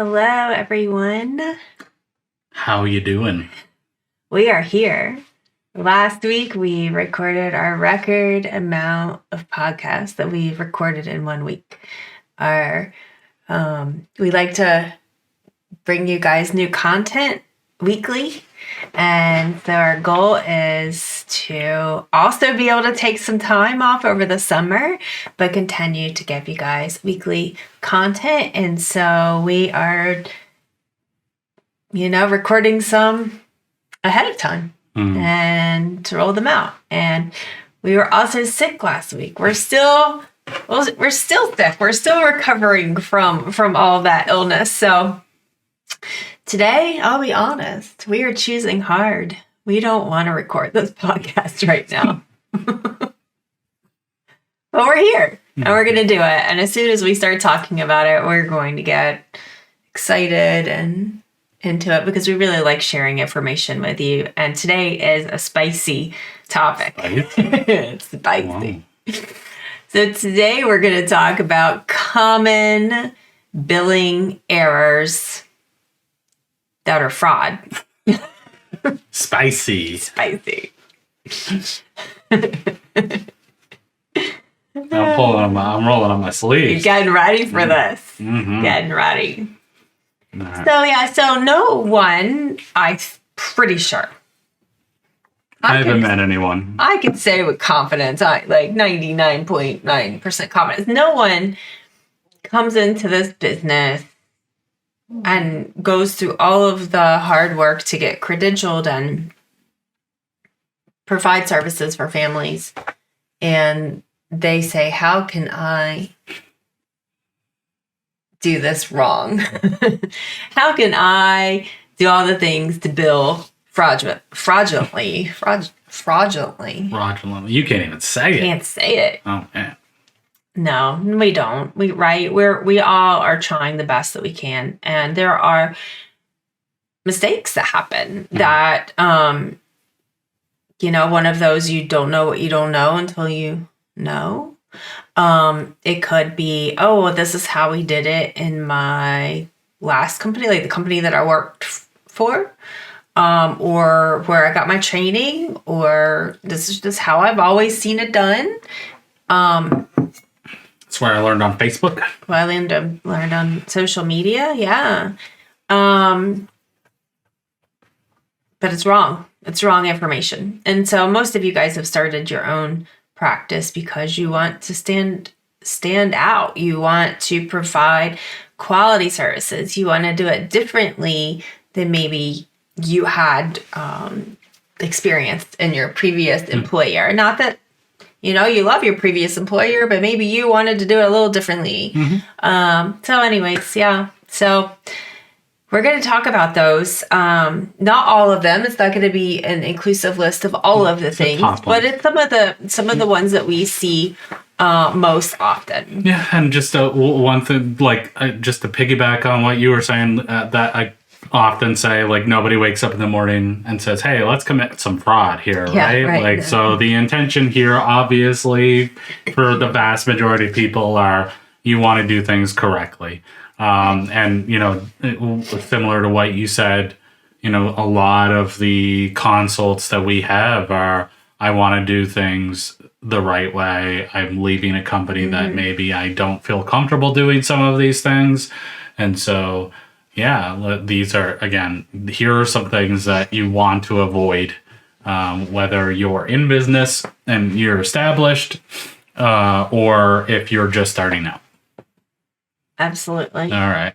Hello, everyone. How you doing? We are here. Last week, we recorded our record amount of podcasts that we've recorded in 1 week. We like to bring you guys new content weekly. And so our goal is to also be able to take some time off over the summer, but continue to give you guys weekly content. And so we are, recording some ahead of time and to roll them out. And we were also sick last week. We're still sick. We're still recovering from all of that illness. So today, I'll be honest, we are choosing hard. We don't want to record this podcast right now. But we're here and we're going to do it. And as soon as we start talking about it, we're going to get excited and into it because we really like sharing information with you. And today is a spicy topic. It's spicy. Wow. So today we're going to talk about common billing errors that are fraud. Spicy. I'm rolling on my sleeves. You're getting ready for this. Mm-hmm. Getting ready. Right. So no one, I'm pretty sure. I haven't met anyone. I can say with confidence, like 99.9% confidence, no one comes into this business and goes through all of the hard work to get credentialed and provide services for families. And they say, how can I do this wrong? How can I do all the things to bill fraudulently? You can't even say it. Can't say it. Oh, man. No, we don't. We all are trying the best that we can. And there are mistakes that happen that, one of those, you don't know what you don't know until you know. It could be, this is how we did it in my last company, like the company that I worked for, or where I got my training, or this is just how I've always seen it done. That's where I learned on Facebook. Well, I learned on social media, yeah. But it's wrong. It's wrong information. And so most of you guys have started your own practice because you want to stand out. You want to provide quality services. You want to do it differently than maybe you had experienced in your previous employer. Not that you love your previous employer, but maybe you wanted to do it a little differently. Mm-hmm. So anyways, yeah. So we're going to talk about those. Not all of them. It's not going to be an inclusive list of all of the things, but it's some of the ones that we see most often. Yeah, and just one thing, just to piggyback on what you were saying, that I often say, nobody wakes up in the morning and says, hey, let's commit some fraud here, right? So the intention here, obviously, for the vast majority of people are you want to do things correctly. And, similar to what you said, a lot of the consults that we have are, I want to do things the right way. I'm leaving a company that maybe I don't feel comfortable doing some of these things. And so, these are, again, here are some things that you want to avoid, whether you're in business and you're established, or if you're just starting out. Absolutely. All right.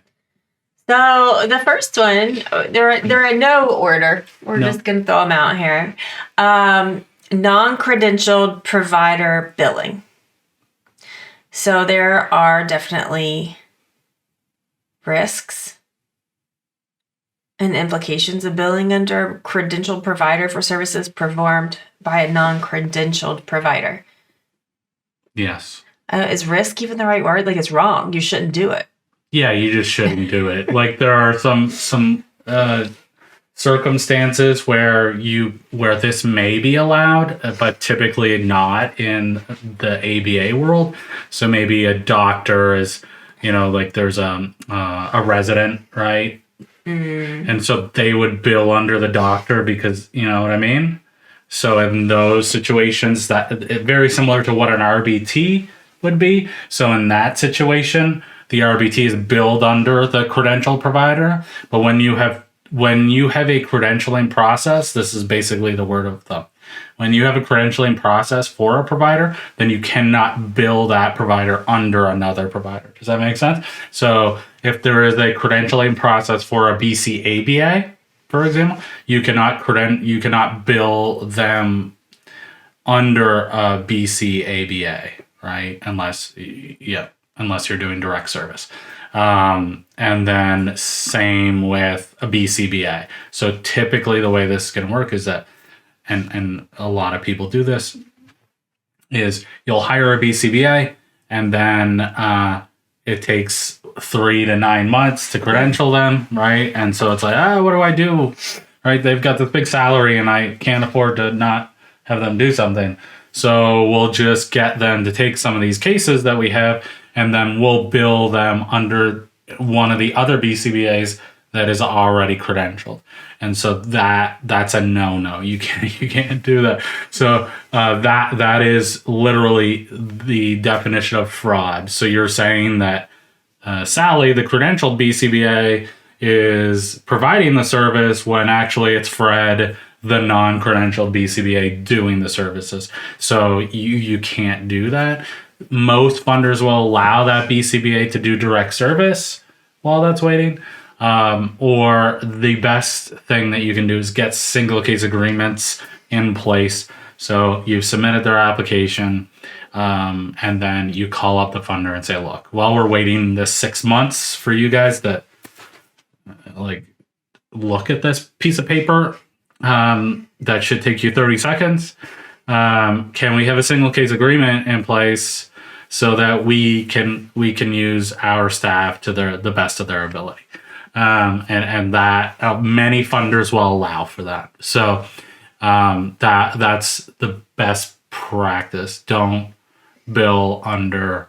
So the first one, they're in no order. We're just going to throw them out here. Non-credentialed provider billing. So there are definitely risks and implications of billing under credentialed provider for services performed by a non-credentialed provider. Yes. Is risk even the right word? It's wrong. You shouldn't do it. Yeah, you just shouldn't do it. There are some circumstances where this may be allowed, but typically not in the ABA world. So maybe a doctor is like there's a resident, right? And so they would bill under the doctor because, you know what I mean? So in those situations, that very similar to what an RBT would be. So in that situation, the RBT is billed under the credential provider. But when you have a credentialing process, this is basically the word of thumb. When you have a credentialing process for a provider, then you cannot bill that provider under another provider. Does that make sense? So if there is a credentialing process for a BCABA, for example, you cannot bill them under a BCABA, right? Unless you're doing direct service. And then same with a BCBA. So typically the way this is going to work is that, and a lot of people do this, is you'll hire a BCBA and then it takes 3 to 9 months to credential them, right? And so it's like, what do I do? Right? They've got this big salary and I can't afford to not have them do something. So we'll just get them to take some of these cases that we have, and then we'll bill them under one of the other BCBAs that is already credentialed. And so that's a no. You can't do that. So that is literally the definition of fraud. So you're saying that Sally, the credentialed BCBA, is providing the service when actually it's Fred, the non-credentialed BCBA, doing the services. So you can't do that. Most funders will allow that BCBA to do direct service while that's waiting. Or the best thing that you can do is get single case agreements in place. So you've submitted their application, and then you call up the funder and say, look, while we're waiting this 6 months for you guys to look at this piece of paper, that should take you 30 seconds. Can we have a single case agreement in place so that we can use our staff to the best of their ability? And that many funders will allow for that. So that's the best practice. Don't bill under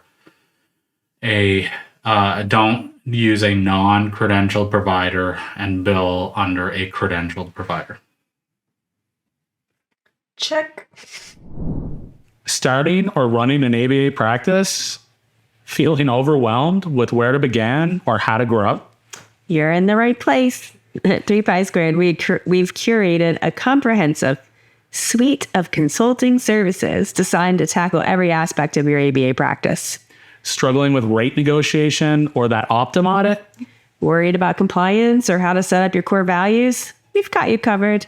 don't use a non-credentialed provider and bill under a credentialed provider. Check. Starting or running an ABA practice, feeling overwhelmed with where to begin or how to grow? You're in the right place. At 3 Pi Squared, we've curated a comprehensive suite of consulting services designed to tackle every aspect of your ABA practice. Struggling with rate negotiation or that Optum audit? Worried about compliance or how to set up your core values? We've got you covered.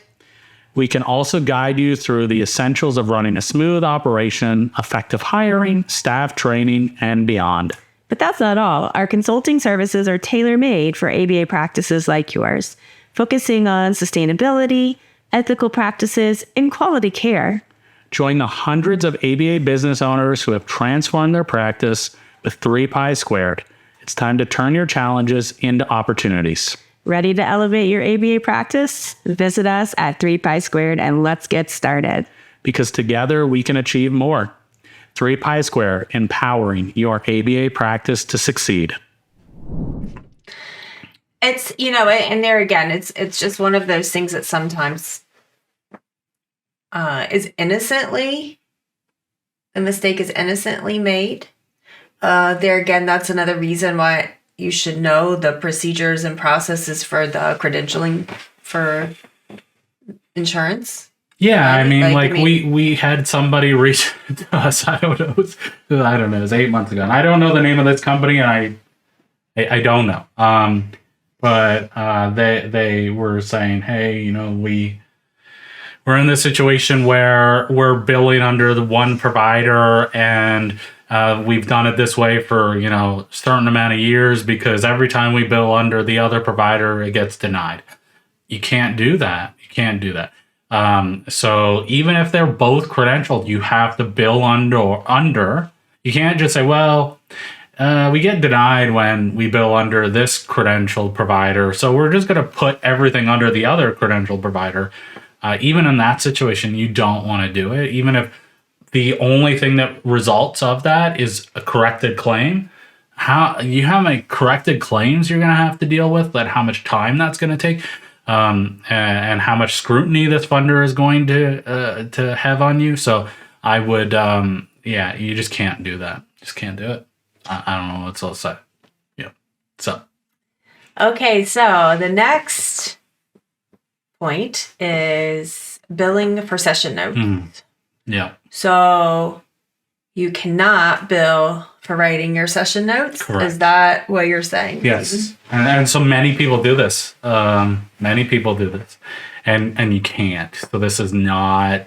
We can also guide you through the essentials of running a smooth operation, effective hiring, staff training, and beyond. But that's not all. Our consulting services are tailor-made for ABA practices like yours, focusing on sustainability, ethical practices, and quality care. Join the hundreds of ABA business owners who have transformed their practice with 3 Pi Squared. It's time to turn your challenges into opportunities. Ready to elevate your ABA practice? Visit us at 3 Pi Squared and let's get started. Because together we can achieve more. 3 Pi Square, empowering your ABA practice to succeed. It's, and there again, it's just one of those things that sometimes the mistake is innocently made. There again, that's another reason why you should know the procedures and processes for the credentialing for insurance. Yeah, right? We had somebody reach to us. I don't know. It was 8 months ago. And I don't know the name of this company, and I don't know. But they were saying, hey, we're in this situation where we're billing under the one provider, and we've done it this way for a certain amount of years because every time we bill under the other provider, it gets denied. You can't do that. So even if they're both credentialed, you have to bill under. You can't just say, well, we get denied when we bill under this credentialed provider, so we're just going to put everything under the other credentialed provider. Even in that situation, you don't want to do it. Even if the only thing that results of that is a corrected claim, how many corrected claims you're going to have to deal with, but how much time that's going to take, and how much scrutiny this funder is going to have on you. So I would, you just can't do that. Just can't do it. I don't know what's else to say. Yeah. So. Okay, so the next point is billing for session notes. Yeah. So you cannot bill for writing your session notes. Correct. Is that what you're saying? Yes. And so many people do this. Many people do this. And you can't. So this is not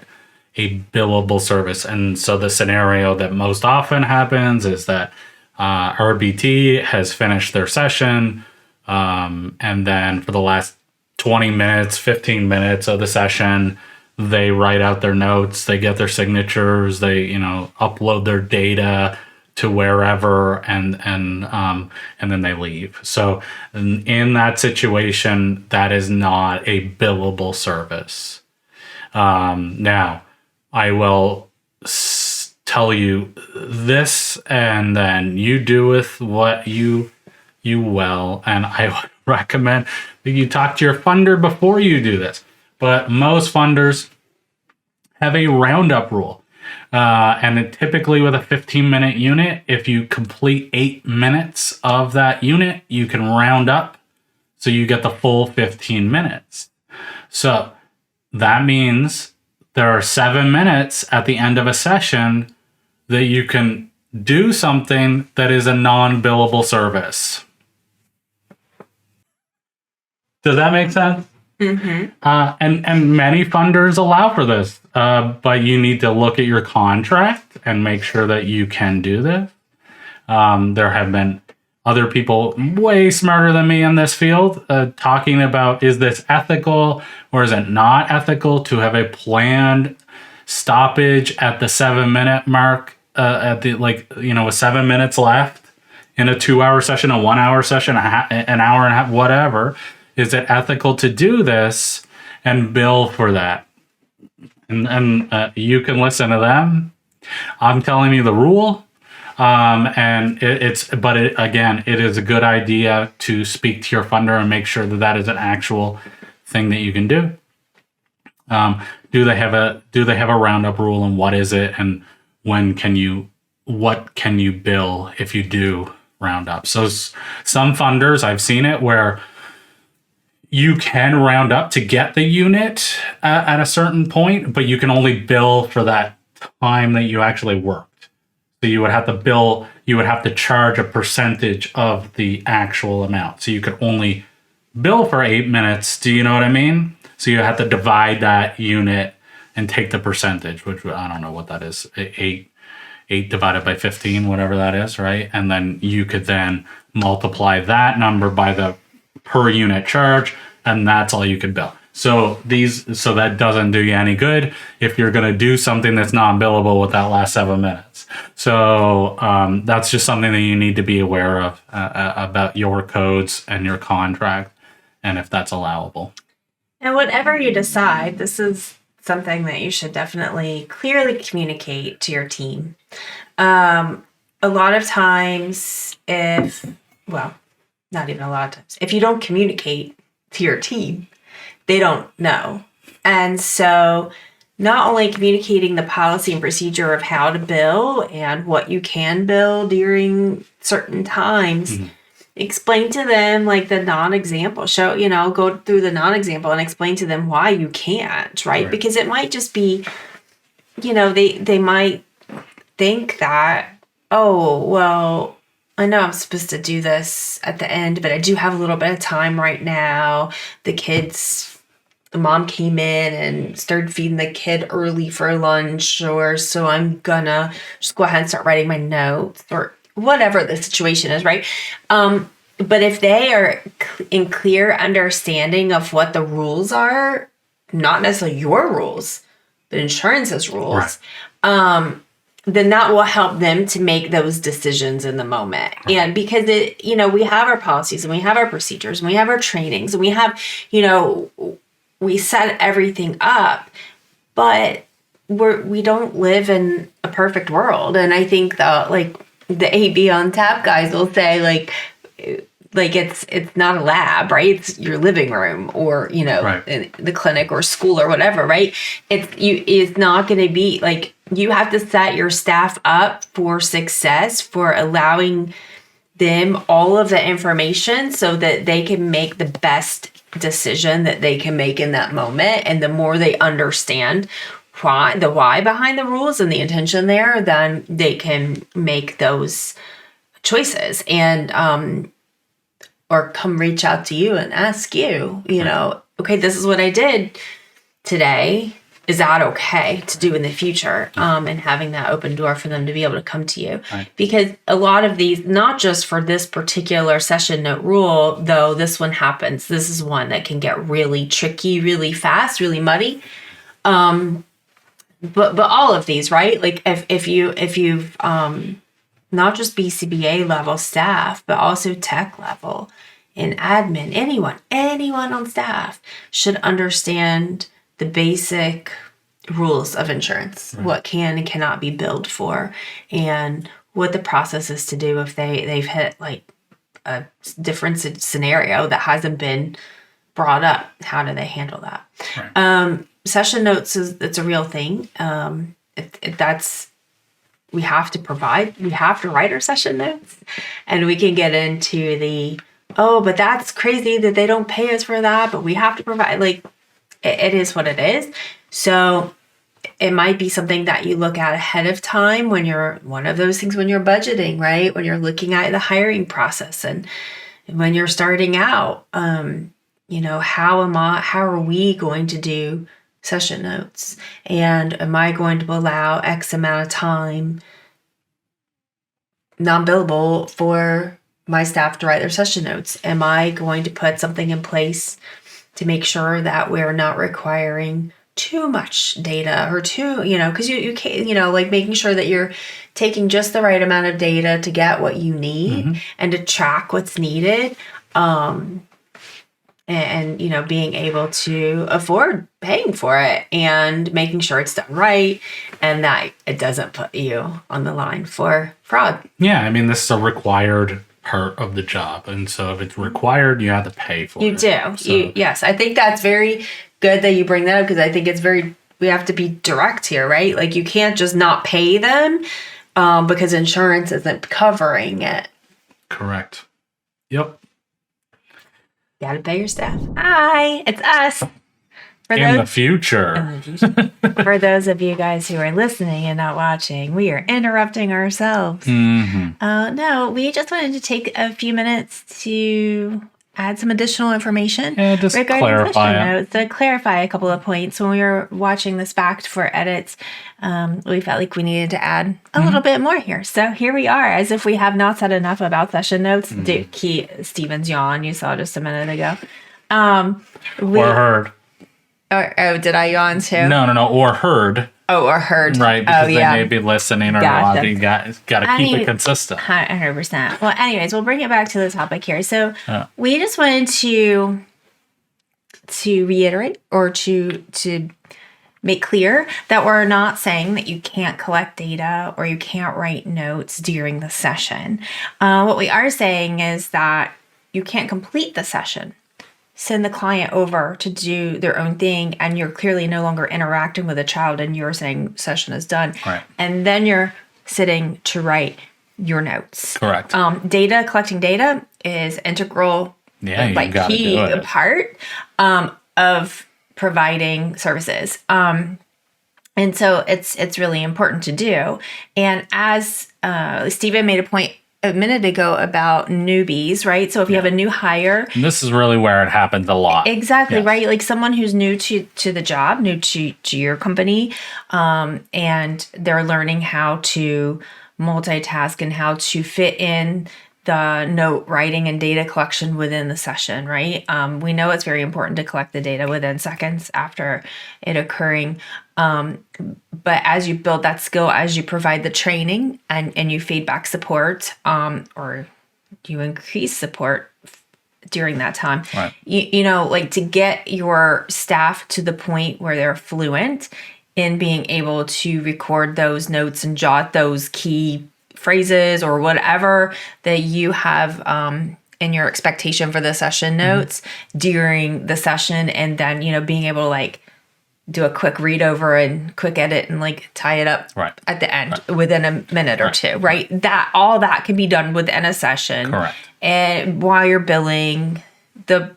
a billable service. And so the scenario that most often happens is that RBT has finished their session, and then for the last 20 minutes, 15 minutes of the session, they write out their notes, they get their signatures, they, upload their data to wherever, and then they leave. So in that situation, that is not a billable service. Now, I will tell you this, and then you do with what you will. And I would recommend that you talk to your funder before you do this. But most funders have a roundup rule. And it typically with a 15-minute unit, if you complete 8 minutes of that unit, you can round up so you get the full 15 minutes. So that means there are 7 minutes at the end of a session that you can do something that is a non-billable service. Does that make sense? Mm-hmm. And many funders allow for this, but you need to look at your contract and make sure that you can do this. There have been other people way smarter than me in this field talking about, is this ethical or is it not ethical to have a planned stoppage at the 7-minute mark, with 7 minutes left in a 2-hour session, a 1-hour session, an hour and a half, whatever. Is it ethical to do this and bill for that? And you can listen to them. I'm telling you the rule. And it is a good idea to speak to your funder and make sure that that is an actual thing that you can do. Do they have a roundup rule, and what is it, and what can you bill if you do round up? So some funders, I've seen it where you can round up to get the unit at a certain point, but you can only bill for that time that you actually worked. So you would have to charge a percentage of the actual amount. So you could only bill for 8 minutes. Do you know what I mean? So you have to divide that unit and take the percentage, which I don't know what that is. 8 divided by 15, whatever that is, right? And then you could then multiply that number by the per unit charge, and that's all you could bill. So that doesn't do you any good if you're going to do something that's non-billable with that last 7 minutes. So that's just something that you need to be aware of about your codes and your contract, and if that's allowable. And whatever you decide, this is something that you should definitely clearly communicate to your team. A lot of times, not even a lot of times, if you don't communicate to your team, they don't know. And so not only communicating the policy and procedure of how to bill and what you can bill during certain times, explain to them like the non-example, go through the non-example and explain to them why you can't, right? Because it might just be, they might think that, oh, well, I know I'm supposed to do this at the end, but I do have a little bit of time right now. The mom came in and started feeding the kid early for lunch, so I'm gonna just go ahead and start writing my notes or whatever the situation is, right? But if they are in clear understanding of what the rules are, not necessarily your rules, but insurance's rules, right, then that will help them to make those decisions in the moment. Right. And because we have our policies and we have our procedures and we have our trainings and we have, we set everything up, but we don't live in a perfect world. And I think that the AB on tap guys will say like it's not a lab, right? It's your living room or, Right. in the clinic or school or whatever, right? It's not going to be like, you have to set your staff up for success, for allowing them all of the information so that they can make the best decision that they can make in that moment. And the more they understand the why behind the rules and the intention there, then they can make those choices and or come reach out to you and ask you, okay, this is what I did today. Is that okay to do in the future? And having that open door for them to be able to come to you. Right. Because a lot of these, not just for this particular session note rule, though this one happens, this is one that can get really tricky, really fast, really muddy. But all of these, right? Like if you've not just BCBA level staff, but also tech level and admin, anyone on staff should understand the basic rules of insurance, right. What can and cannot be billed for, and what the process is to do if they've hit like a different scenario that hasn't been brought up. How do they handle that? Right. Session notes it's a real thing. We have to write our session notes, and we can get into but that's crazy that they don't pay us for that, but we have to provide, like, it is what it is. So it might be something that you look at ahead of time when you're budgeting, right? When you're looking at the hiring process and when you're starting out, how are we going to do session notes? And am I going to allow X amount of time non-billable for my staff to write their session notes? Am I going to put something in place to make sure that we're not requiring too much data or because you can't, like making sure that you're taking just the right amount of data to get what you need, mm-hmm. and to track what's needed. And being able to afford paying for it and making sure it's done right and that it doesn't put you on the line for fraud. Yeah, I mean, this is a required part of the job, and so if it's required, you have to pay for it. You do. So. Yes, I think that's very good that you bring that up, because I think we have to be direct here, right? Like, you can't just not pay them because insurance isn't covering it. Correct. Yep. Gotta pay your staff. Hi, it's us. In the future. For those of you guys who are listening and not watching, we are interrupting ourselves. Mm-hmm. No, we just wanted to take a few minutes to add some additional information regarding session notes to clarify a couple of points. When we were watching this back for edits, we felt like we needed to add a little bit more here. So here we are, as if we have not said enough about session notes. Steven's yawn you saw just a minute ago. Or heard. Did I yawn too? No. Or heard. Oh, or heard. Right, because they may be listening or watching. Got to keep it consistent. 100%. Well, anyways, we'll bring it back to the topic here. So we just wanted to reiterate or to make clear that we're not saying that you can't collect data or you can't write notes during the session. What we are saying is that you can't complete the session, send the client over to do their own thing, and you're clearly no longer interacting with a child and you're saying session is done. Right. And then you're sitting to write your notes. Correct. Collecting data is integral, key part of providing services. And so it's really important to do. And as Stephen made a point a minute ago about newbies, right? So if you have a new hire, and this is really where it happens a lot. Exactly, yes. Right? Like someone who's new to the job, new to your company, and they're learning how to multitask and how to fit in the note writing and data collection within the session, right? We know it's very important to collect the data within seconds after it occurring. But as you build that skill, as you provide the training and you feedback support, or you increase support during that time, right. Like to get your staff to the point where they're fluent in being able to record those notes and jot those key phrases or whatever that you have in your expectation for the session notes during the session, and then, you know, being able to like do a quick read over and quick edit and like tie it up at the end within a minute or two, right? That all that can be done within a session. Correct. And while you're billing the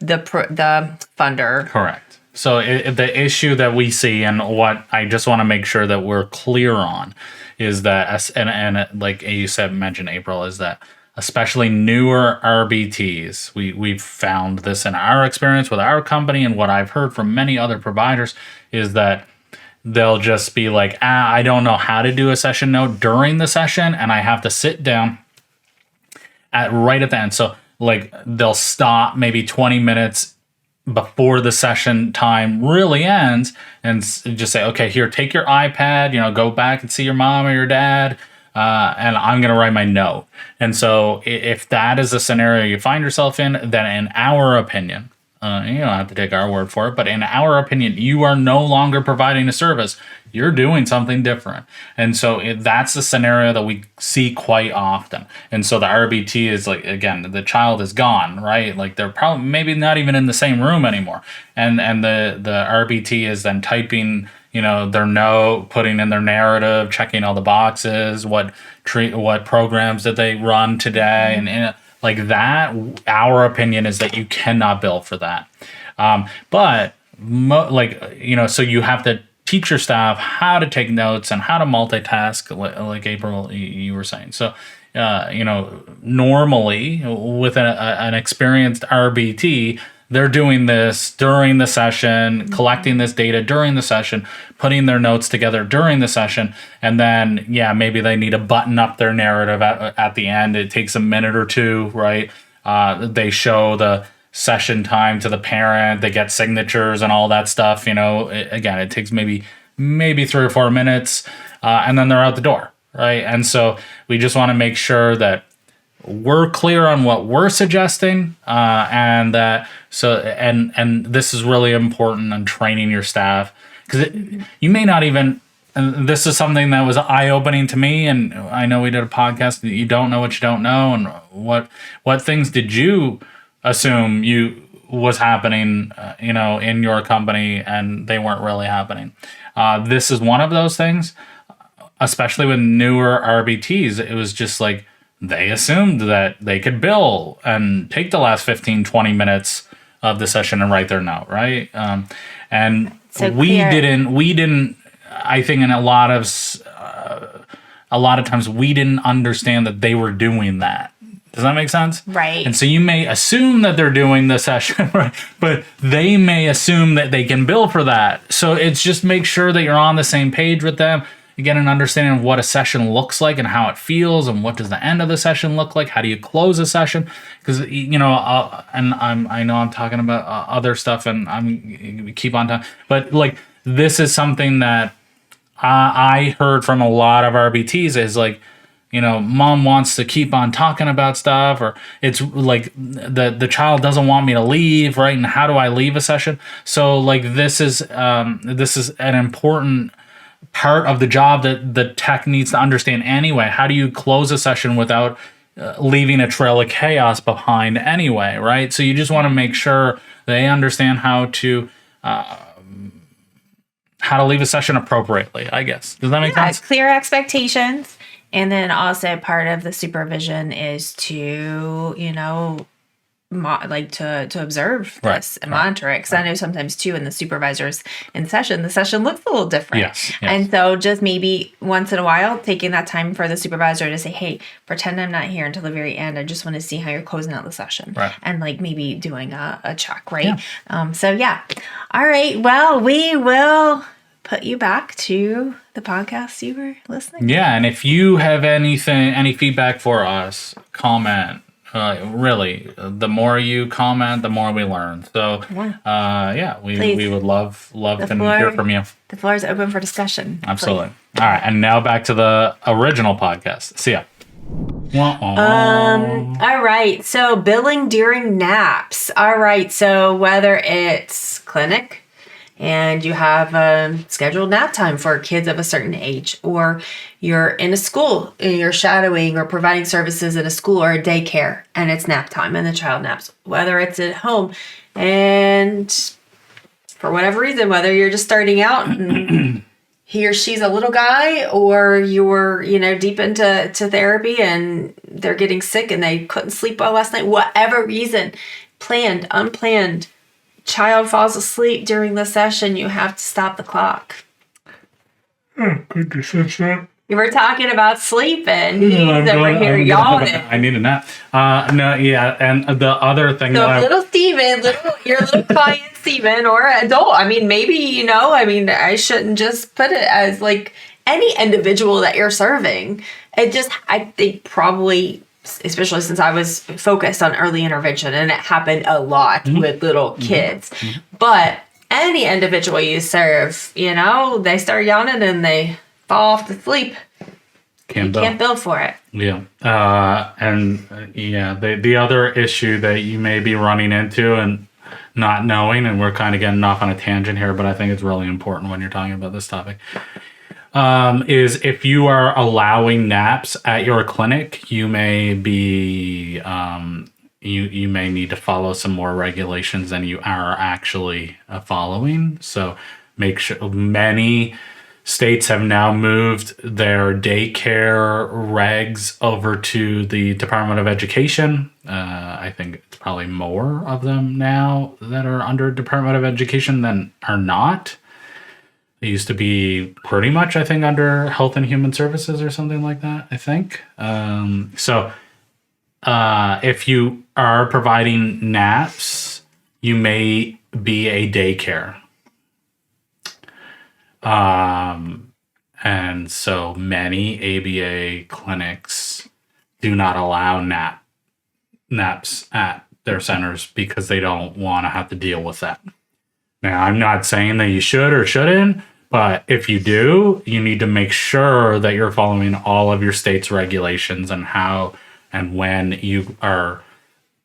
funder. Correct. So the issue that we see, and what I just want to make sure that we're clear on, is that, and like you said, mentioned April, is that especially newer RBTs, we've found this in our experience with our company, and what I've heard from many other providers is that they'll just be like, I don't know how to do a session note during the session, and I have to sit down right at the end. So like they'll stop maybe 20 minutes before the session time really ends and just say, okay, here, take your iPad, you know, go back and see your mom or your dad, and I'm going to write my note. And so if that is a scenario you find yourself in, then in our opinion, you don't have to take our word for it, but in our opinion, you are no longer providing a service. You're doing something different. And so that's the scenario that we see quite often. And so the RBT is like, again, the child is gone, right? Like they're probably maybe not even in the same room anymore. And the RBT is then typing, you know, their note, putting in their narrative, checking all the boxes, what programs did they run today, and like that. Our opinion is that you cannot bill for that. But you know, so you have to teach your staff how to take notes and how to multitask, like April, you were saying. So, you know, normally with an experienced RBT, they're doing this during the session, collecting this data during the session, putting their notes together during the session, and then, maybe they need to button up their narrative at the end. It takes a minute or two, right? They show the session time to the parent, they get signatures and all that stuff. You know, again, it takes maybe 3 or 4 minutes, and then they're out the door, right? And so we just want to make sure that we're clear on what we're suggesting, and that and this is really important in training your staff, because you may not even. And this is something that was eye-opening to me, and I know we did a podcast. You don't know what you don't know, and what things did you assume was happening, you know, in your company, and they weren't really happening. This is one of those things, especially with newer RBTs. It was just like they assumed that they could bill and take the last 15, 20 minutes of the session and write their note, right? And so we didn't. I think in a lot of times we didn't understand that they were doing that. Does that make sense? Right. And so you may assume that they're doing the session, right? But they may assume that they can bill for that. So it's just make sure that you're on the same page with them. You get an understanding of what a session looks like and how it feels, and what does the end of the session look like? How do you close a session? Because, you know, I know I'm talking about other stuff, and I'm keep on talking, but like this is something that I heard from a lot of RBTs is like, you know, mom wants to keep on talking about stuff, or it's like the child doesn't want me to leave, right? And how do I leave a session? So like this is an important part of the job that the tech needs to understand anyway. How do you close a session without leaving a trail of chaos behind anyway, right? So you just want to make sure they understand how to leave a session appropriately, I guess. Does that make sense? Clear expectations. And then also part of the supervision is to, you know, to observe this and monitor it. Because I know sometimes too in the supervisors in the session looks a little different. Yes. And so just maybe once in a while taking that time for the supervisor to say, hey, pretend I'm not here until the very end. I just want to see how you're closing out the session. Right. And like maybe doing a check, right? Yeah. All right. Well, we will put you back to the podcast you were listening to. Yeah, and if you have any feedback for us, comment. Really, the more you comment, the more we learn. So, we would love to hear from you. The floor is open for discussion. Absolutely. Please. All right, and now back to the original podcast. See ya. All right. So billing during naps. All right. So whether it's clinic, and you have a scheduled nap time for kids of a certain age, or you're in a school and you're shadowing or providing services in a school or a daycare and it's nap time and the child naps, whether it's at home and for whatever reason, whether you're just starting out and he or she's a little guy, or you're, deep into therapy and they're getting sick and they couldn't sleep well last night, whatever reason, planned, unplanned, child falls asleep during the session, you have to stop the clock. Oh, goodness, that's that. You were talking about sleeping. He's over here yawning. I need a nap. No, yeah, and the other thing. So little Steven, your little client Steven, or adult. I mean, maybe I shouldn't just put it as like any individual that you're serving. I think probably, especially since I was focused on early intervention, and it happened a lot with little kids, but any individual you serve, they start yawning and they fall off to sleep. Can't bill for it. Yeah. The other issue that you may be running into and not knowing, and we're kind of getting off on a tangent here, but I think it's really important when you're talking about this topic, is if you are allowing naps at your clinic, you may be you may need to follow some more regulations than you are actually following. So make sure. Many states have now moved their daycare regs over to the Department of Education. I think it's probably more of them now that are under Department of Education than are not. It used to be pretty much, I think, under Health and Human Services or something like that, I think. So if you are providing naps, you may be a daycare. And so many ABA clinics do not allow naps at their centers because they don't want to have to deal with that. Now, I'm not saying that you should or shouldn't, but if you do, you need to make sure that you're following all of your state's regulations and how and when you are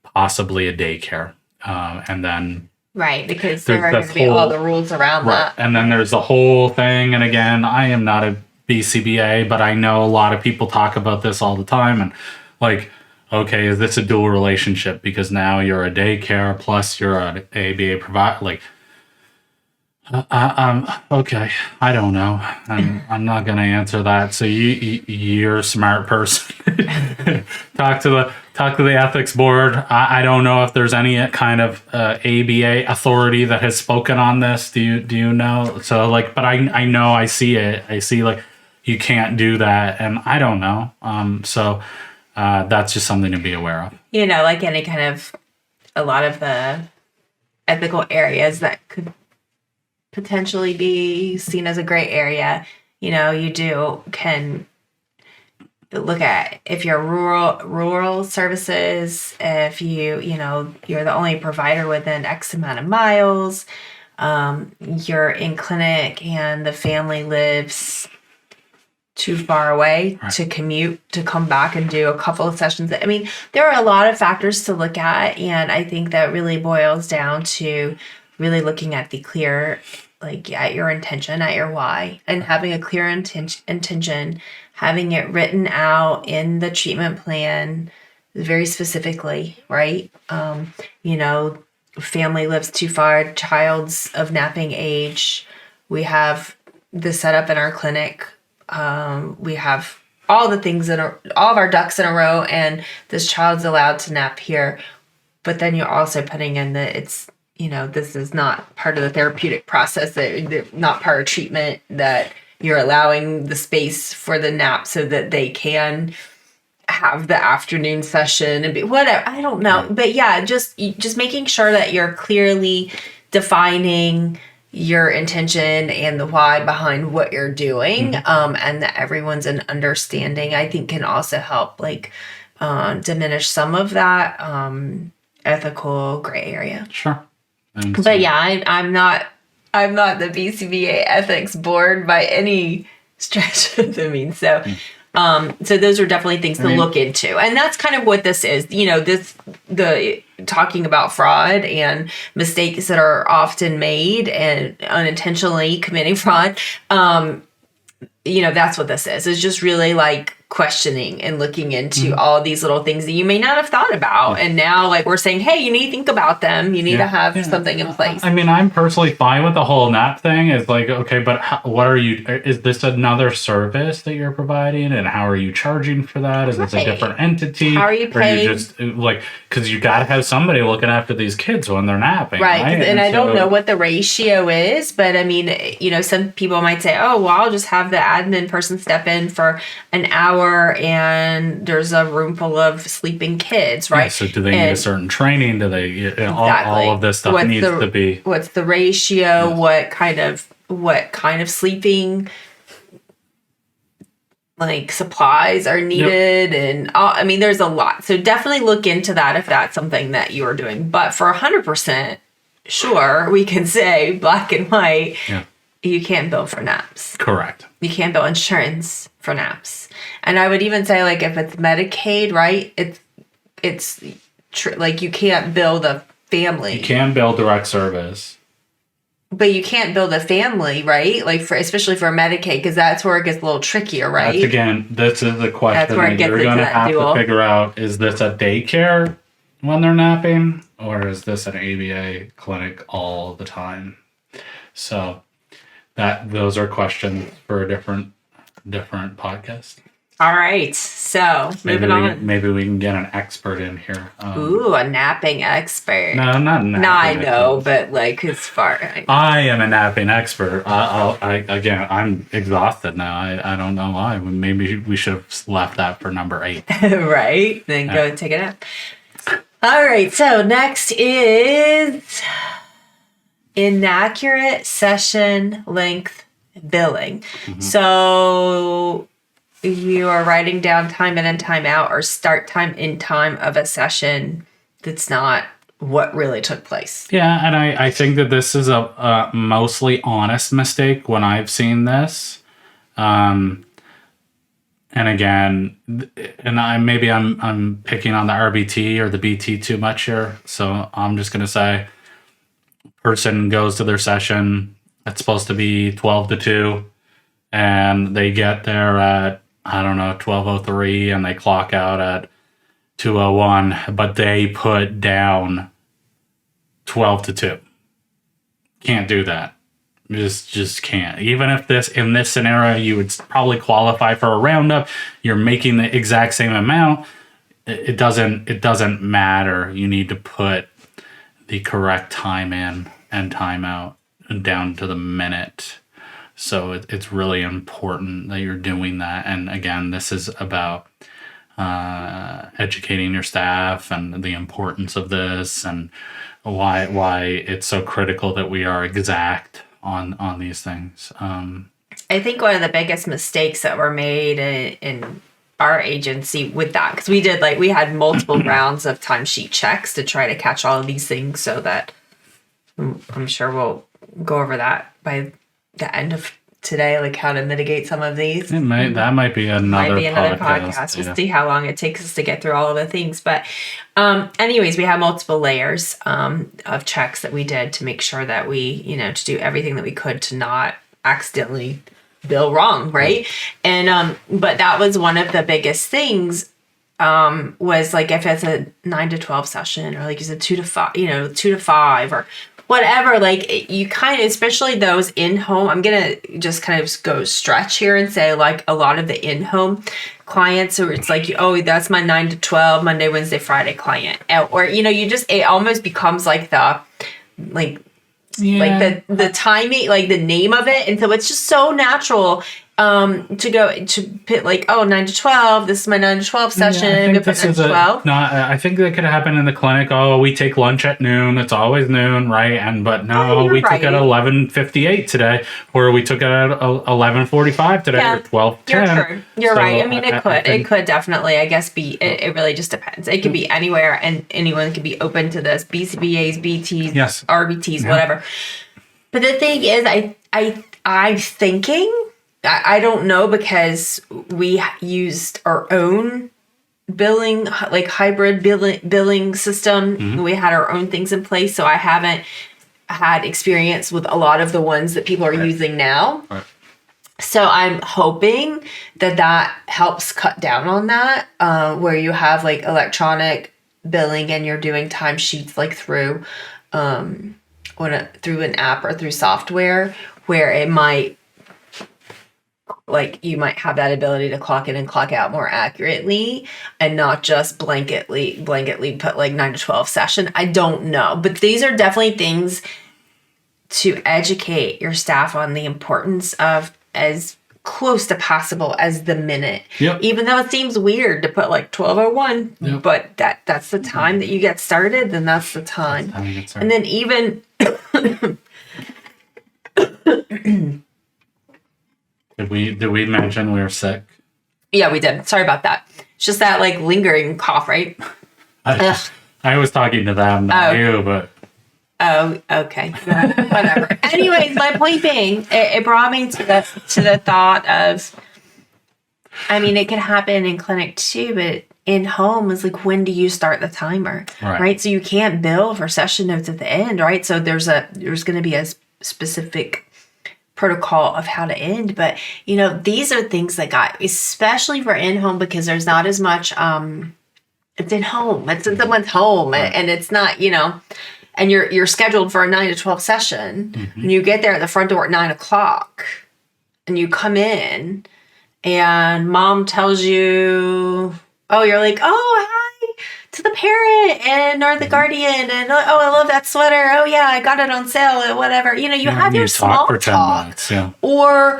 possibly a daycare. And then right, because there are going to be all the rules around that. And then there's the whole thing. And again, I am not a BCBA, but I know a lot of people talk about this all the time. And like, okay, is this a dual relationship? Because now you're a daycare plus you're an ABA provider. Like, okay, I don't know. I'm not going to answer that. So you're a smart person. Talk to the ethics board. I don't know if there's any kind of ABA authority that has spoken on this. Do you know? So like, but I know I see it. I see like you can't do that, and I don't know. So that's just something to be aware of. Like any kind of a lot of the ethical areas that could potentially be seen as a gray area, you can look at if you're rural services, if you're the only provider within X amount of miles, you're in clinic and the family lives too far away to commute to come back and do a couple of sessions. I mean, there are a lot of factors to look at, and I think that really boils down to really looking at the clear, like at your intention, at your why, and having a clear intention, having it written out in the treatment plan very specifically, right? Family lives too far, child's of napping age. We have the setup in our clinic. We have all the things all of our ducks in a row, and this child's allowed to nap here. But then you're also putting in that it's, this is not part of the therapeutic process, that they're not part of treatment, that you're allowing the space for the nap so that they can have the afternoon session and be whatever. I don't know. But yeah, just making sure that you're clearly defining your intention and the why behind what you're doing, and that everyone's an understanding, I think can also help diminish some of that ethical gray area. Sure. But yeah, I'm not the BCBA ethics board by any stretch of the means. So So those are definitely things to look into. And that's kind of what this is. The talking about fraud and mistakes that are often made and unintentionally committing fraud. That's what this is. It's just really like questioning and looking into all these little things that you may not have thought about. And now we're saying, hey, you need to think about them. You need to have something in place. I mean, I'm personally fine with the whole nap thing. It's like, okay, but what are you, is this another service that you're providing? And how are you charging for that? Is this a different entity? How are you paid? Or you just because you got to have somebody looking after these kids when they're napping. Right. And I don't know what the ratio is, but I mean, some people might say, oh, well, I'll just have the admin person step in for an hour and there's a room full of sleeping kids, right? Yeah, so do they need a certain training? Do they, exactly. all of this stuff needs to be. What's the ratio? Yes. What kind of sleeping supplies are needed? And I mean, there's a lot. So definitely look into that if that's something that you are doing. But for 100% sure, we can say black and white, you can't bill for naps. Correct. You can't bill insurance for naps. And I would even say if it's Medicaid, right? It's you can't bill the family. You can bill direct service. But you can't bill the family, right? Especially for Medicaid, because that's where it gets a little trickier, right? That's again, this is the question that you're going to have to figure out. Is this a daycare when they're napping? Or is this an ABA clinic all the time? So those are questions for a different podcast. All right. So moving on. Maybe we can get an expert in here. Ooh, a napping expert. No, not napping. No, I know, but as far. I am a napping expert. I'm exhausted now. I don't know why. Maybe we should have left that for number 8. Right. Then go take a nap. All right. So next is inaccurate session length billing. Mm-hmm. So you are writing down time in and time out or start time in time of a session that's not what really took place. Yeah, and I think that this is a mostly honest mistake when I've seen this. And again, I'm picking on the RBT or the BT too much here. So I'm just going to say person goes to their session. It's supposed to be 12 to 2 and they get there at 12:03 and they clock out at 2:01, but they put down 12 to 2. Can't do that. Just can't. Even if in this scenario you would probably qualify for a roundup, you're making the exact same amount. It doesn't matter. You need to put the correct time in and time out down to the minute. So it's really important that you're doing that. And again, this is about educating your staff and the importance of this and why it's so critical that we are exact on these things. I think one of the biggest mistakes that were made in our agency with that, because we had multiple rounds of timesheet checks to try to catch all of these things, so that I'm sure we'll go over that by the end of today, how to mitigate some of these. That might be another podcast. We'll see how long it takes us to get through all of the things. But anyways, we have multiple layers of checks that we did to make sure that we, to do everything that we could to not accidentally bill wrong, right? And but that was one of the biggest things, was if it's a 9 to 12 session, or you said 2 to 5, 2 to 5 or whatever, you kind of, especially those in-home, I'm going to just kind of go stretch here and say a lot of the in-home clients, or it's oh, that's my 9 to 12, Monday, Wednesday, Friday client. Or, it almost becomes the timing, the name of it. And so it's just so natural to go to put 9 to 12, this is my 9 to 12 session. Yeah, I think this is I think that could happen in the clinic. Oh, we take lunch at noon. It's always noon, right? But no, we took it at 11:58 today, or we took it at 11:45 today, or 12:10. You're right. I mean, it could definitely, I guess, be, it really just depends. It could be anywhere, and anyone could be open to this, BCBAs, BTs, RBTs, whatever. But the thing is, I'm thinking I don't know, because we used our own billing, like hybrid billing system. We had our own things in place, so I haven't had experience with a lot of the ones that people are using now. Right. So I'm hoping that helps cut down on that, where you have like electronic billing and you're doing timesheets like through through an app or through software, where it might, like, you might have that ability to clock in and clock out more accurately, and not just blanketly put like 9 to 12 session. I don't know, but these are definitely things to educate your staff on the importance of, as close to possible as the minute. Yep. Even though it seems weird to put like 12:01, Yep. but that's the time that you get started, then that's the time. That's the time you get started. And then even Did we mention we were sick? yeah, we did. Sorry about that. It's just that like lingering cough, right? I was talking to them, not you, but Oh, okay. Whatever. Anyways, my point being, it brought me to the thought of, I mean, it can happen in clinic too, but in home is like, when do you start the timer? Right? So you can't bill for session notes at the end, right? So there's going to be a specific protocol of how to end, but you know, these are things that especially for in home, because there's not as much it's in home, it's in someone's home, and it's not, you know, and you're scheduled for a 9 to 12 session, and you get there at the front door at 9 o'clock, and you come in and mom tells you, oh, you're like, oh, hi to the parent and or the guardian, and oh, I love that sweater, oh yeah, I got it on sale, or whatever, you know, you have your small for 10 talk minutes, yeah. Or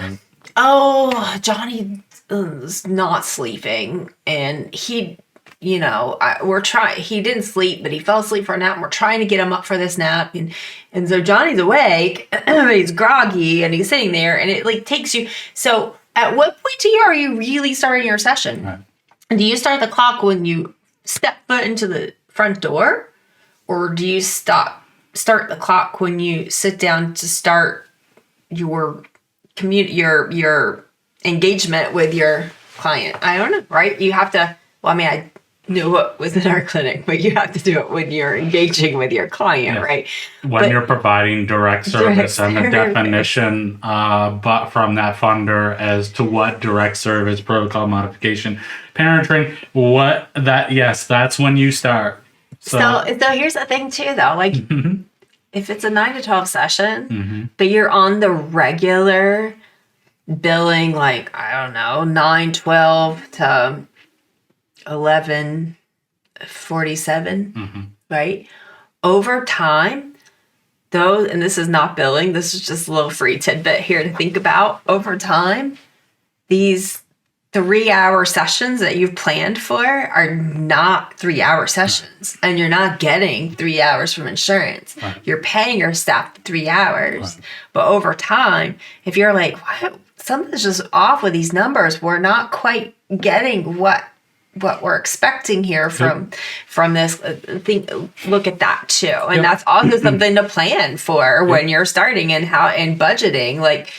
oh, Johnny is not sleeping, and he, you know, he didn't sleep, but he fell asleep for a nap, and we're trying to get him up for this nap, and so Johnny's awake, he's groggy, and he's sitting there, and it like takes you. So at what point are you really starting your session? Right. And do you start the clock when you step foot into the front door, or do you start the clock when you sit down to start your your engagement with your client? I don't know, right? You have to. Well, I mean, I knew what was in our clinic, but you have to do it when you're engaging with your client, right? When you're providing direct service, and the definition but from that funder as to what direct service, protocol modification, parenting, that's when you start. So here's the thing too, though, like if it's a 9 to 12 session, but you're on the regular billing, like, I don't know, 9:12 to 11:47, right? Over time, those, and this is not billing, this is just a little free tidbit here to think about. Over time, these 3-hour sessions that you've planned for are not 3-hour sessions, and you're not getting 3 hours from insurance. Right. You're paying your staff 3 hours, but over time, if you're like, what, something's just off with these numbers, we're not quite getting what we're expecting here from this, look at that too. And that's also something to plan for when you're starting, and budgeting. Like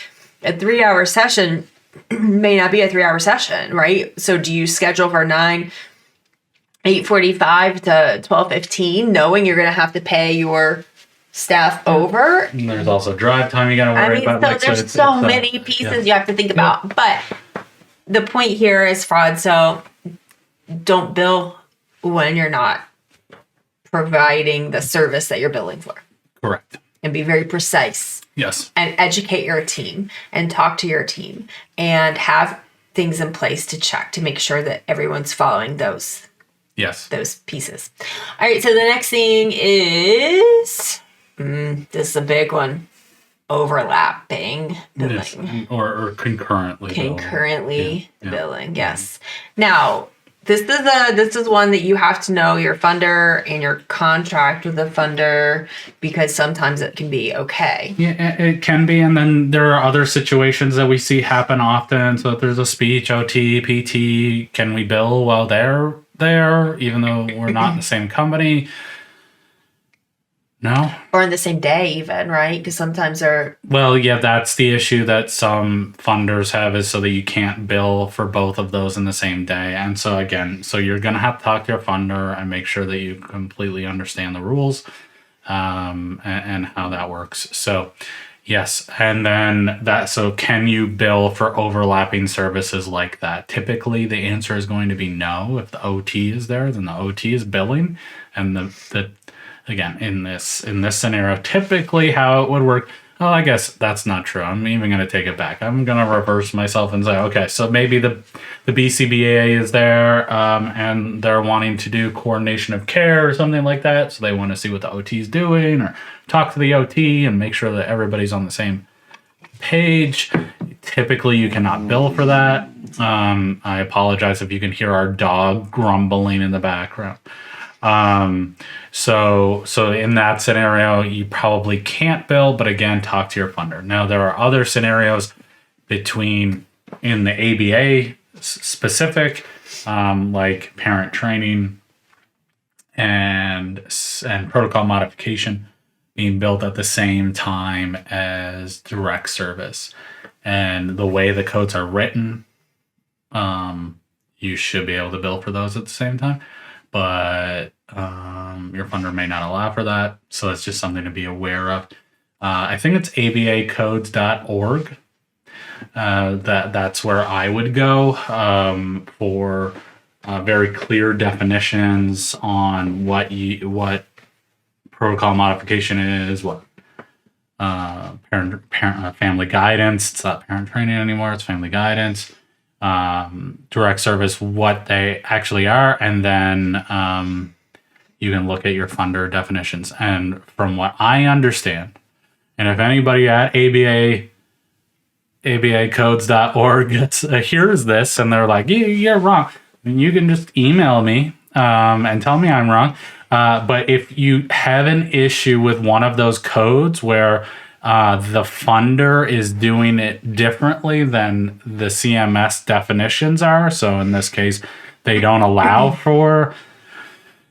a 3-hour session may not be a 3-hour session, right? So do you schedule for 8:45 to 12:15, knowing you're going to have to pay your staff over? And there's also drive time you got to worry about. So there's so many pieces you have to think about. But the point here is fraud. So don't bill when you're not providing the service that you're billing for. Correct. And be very precise. Yes. And educate your team and talk to your team and have things in place to check to make sure that everyone's following those pieces. All right. So the next thing is, this is a big one. Overlapping billing. Yes. Or concurrently billing. Yes. Now, this is one that you have to know your funder and your contract with the funder, because sometimes it can be okay. Yeah, it can be. And then there are other situations that we see happen often. So if there's a speech, OT, PT, can we bill while they're there, even though we're not in the same company? No. Or in the same day even, right? Because sometimes they're... Well, yeah, that's the issue that some funders have, is so that you can't bill for both of those in the same day. And so again, so you're going to have to talk to your funder and make sure that you completely understand the rules and how that works. So yes. And then so can you bill for overlapping services like that? Typically the answer is going to be no. If the OT is there, then the OT is billing. And the again, in this scenario, typically how it would work, oh, I guess that's not true. I'm even going to take it back. I'm going to reverse myself and say, okay, so maybe the BCBA is there and they're wanting to do coordination of care or something like that. So they want to see what the OT is doing, or talk to the OT and make sure that everybody's on the same page. Typically, you cannot bill for that. I apologize if you can hear our dog grumbling in the background. So in that scenario, you probably can't bill, but again, talk to your funder. Now, there are other scenarios in the ABA specific, like parent training and protocol modification being billed at the same time as direct service. And the way the codes are written, you should be able to bill for those at the same time. But your funder may not allow for that. So it's just something to be aware of. I think it's abacodes.org. That's where I would go for very clear definitions on what protocol modification is, what family guidance. It's not parent training anymore. It's family guidance. Direct service, what they actually are, and then you can look at your funder definitions. And from what I understand, and if anybody at abacodes.org hears this and they're like, you're wrong, then you can just email me and tell me I'm wrong. But if you have an issue with one of those codes where the funder is doing it differently than the CMS definitions are, so in this case, they don't allow for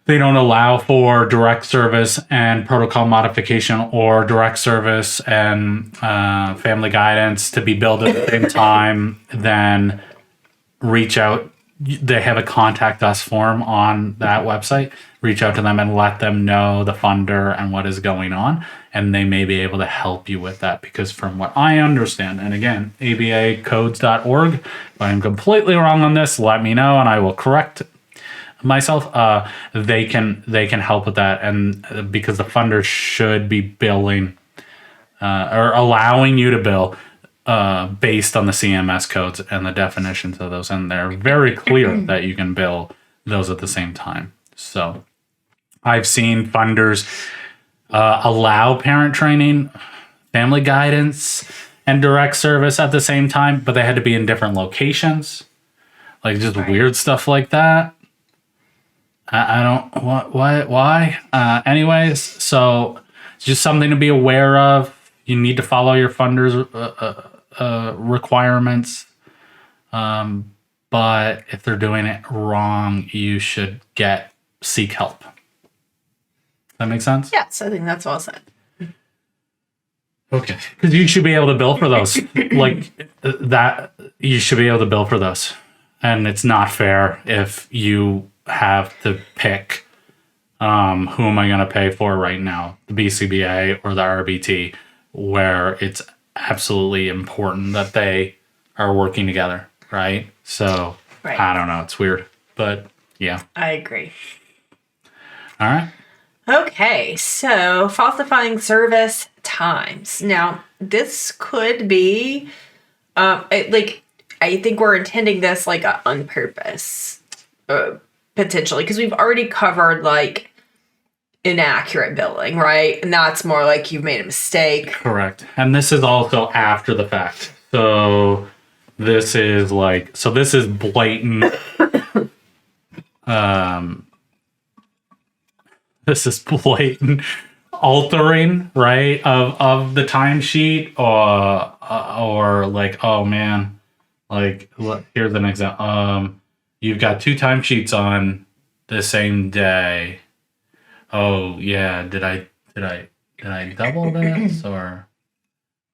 direct service and protocol modification, or direct service and family guidance to be billed at the same time, then reach out. They have a contact us form on that website. Reach out to them and let them know the funder and what is going on, and they may be able to help you with that. Because from what I understand, and again, abacodes.org, if I'm completely wrong on this, let me know and I will correct myself. They can help with that, and because the funder should be billing or allowing you to bill based on the CMS codes and the definitions of those, and they're very clear that you can bill those at the same time. So I've seen funders allow parent training, family guidance, and direct service at the same time, but they had to be in different locations, like just weird stuff like that. I don't why. Anyways, so it's just something to be aware of. You need to follow your funder's requirements. But if they're doing it wrong, you should seek help. That make sense? Yes, I think that's well said. Okay. Because you should be able to bill for those. Like that, you should be able to bill for those. And it's not fair if you have to pick who am I going to pay for right now, the BCBA or the RBT, where it's absolutely important that they are working together, right? So right. I don't know, it's weird, but yeah. I agree. All right. Okay, so falsifying service times. Now, this could be I think we're intending this like on purpose, potentially, because we've already covered like inaccurate billing, right? And that's more like you've made a mistake. Correct. And this is also after the fact. So this is blatant. This is blatant altering, right, of the timesheet, or like, oh man, like here's an example. You've got 2 timesheets on the same day. Oh yeah, did I did I double this or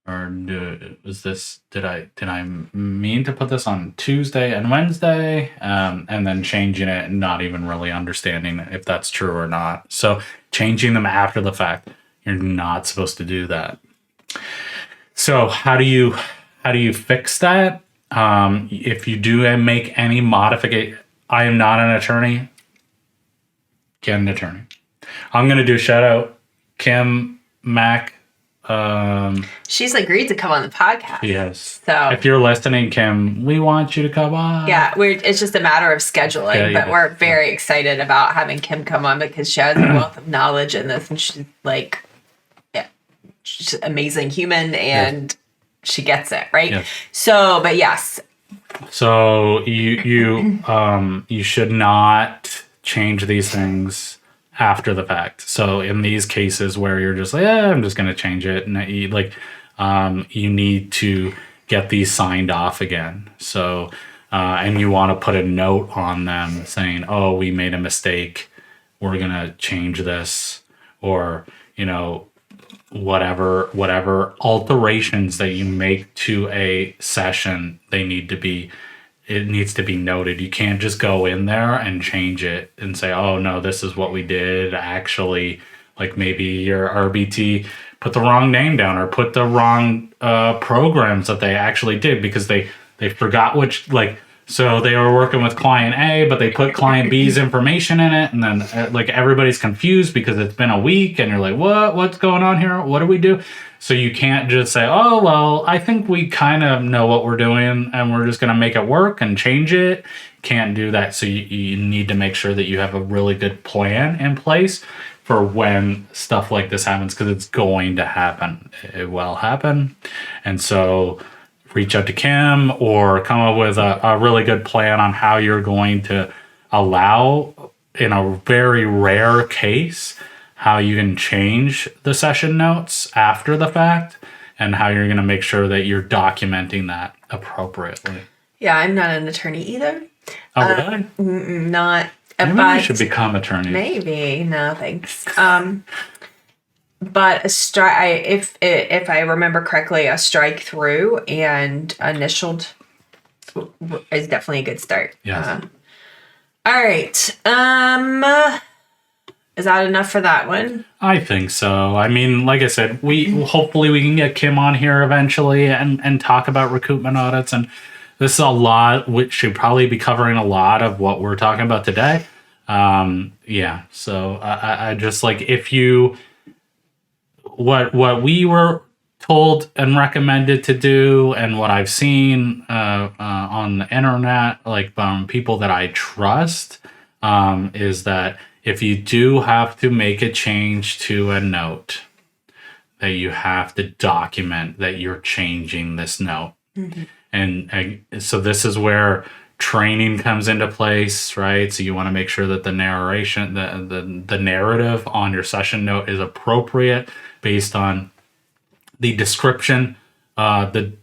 did I mean to put this on Tuesday and Wednesday, and then changing it and not even really understanding if that's true or not. So changing them after the fact, you're not supposed to do that. So how do you fix that? If you do make any modification, I am not an attorney. Get an attorney. I'm going to do shout out Kim Mack. She's agreed to come on the podcast. Yes. So if you're listening, Kim, we want you to come on. Yeah, it's just a matter of scheduling, but we're very excited about having Kim come on because she has a wealth of knowledge in this, and she's like, she's an amazing human, and she gets it, right? Yes. So, but yes. So you should not change these things after the fact. So in these cases where you're just like, I'm just going to change it, and you need to get these signed off again. So and you want to put a note on them saying, oh, we made a mistake, we're going to change this, or whatever alterations that you make to a session, it needs to be noted. You can't just go in there and change it and say, oh no, this is what we did. Actually, like maybe your RBT put the wrong name down or put the wrong programs that they actually did because they forgot which, so they were working with client A, but they put client B's information in it. And then everybody's confused because it's been a week and you're like, what's going on here? What do we do? So you can't just say, oh, well, I think we kind of know what we're doing and we're just going to make it work and change it. Can't do that. So you need to make sure that you have a really good plan in place for when stuff like this happens, because it's going to happen. It will happen. And so reach out to Kim or come up with a really good plan on how you're going to allow, in a very rare case, how you can change the session notes after the fact and how you're going to make sure that you're documenting that appropriately. Yeah, I'm not an attorney either. Oh, really? Not. Maybe we should become attorneys. Maybe. No, thanks. But if I remember correctly, a strike through and initialed is definitely a good start. Yes. All right. Is that enough for that one? I think so. I mean, like I said, hopefully we can get Kim on here eventually and talk about recoupment audits. And this is a lot, which should probably be covering a lot of what we're talking about today. So I just what we were told and recommended to do, and what I've seen on the internet, from people that I trust, is that if you do have to make a change to a note, that you have to document that you're changing this note. Mm-hmm. And so this is where training comes into place, right? So you want to make sure that the narration, the narrative on your session note is appropriate based on the description, the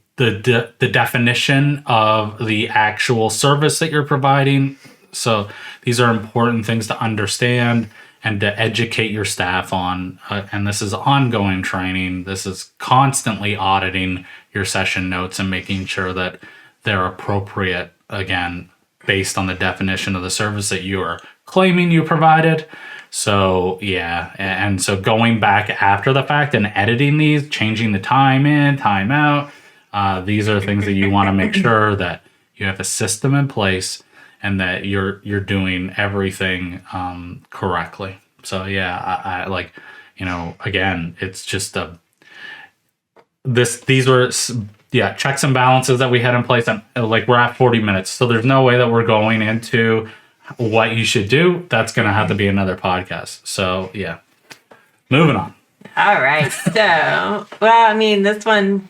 definition of the actual service that you're providing. So these are important things to understand and to educate your staff on. And this is ongoing training. This is constantly auditing your session notes and making sure that they're appropriate, again, based on the definition of the service that you are claiming you provided. So, yeah. And so going back after the fact and editing these, changing the time in, time out, these are things that you want to make sure that you have a system in place and that you're doing everything correctly. So yeah, I again, it's just these were checks and balances that we had in place, and we're at 40 minutes, so there's no way that we're going into what you should do. That's gonna have to be another podcast. So yeah, moving on. All right. So this one,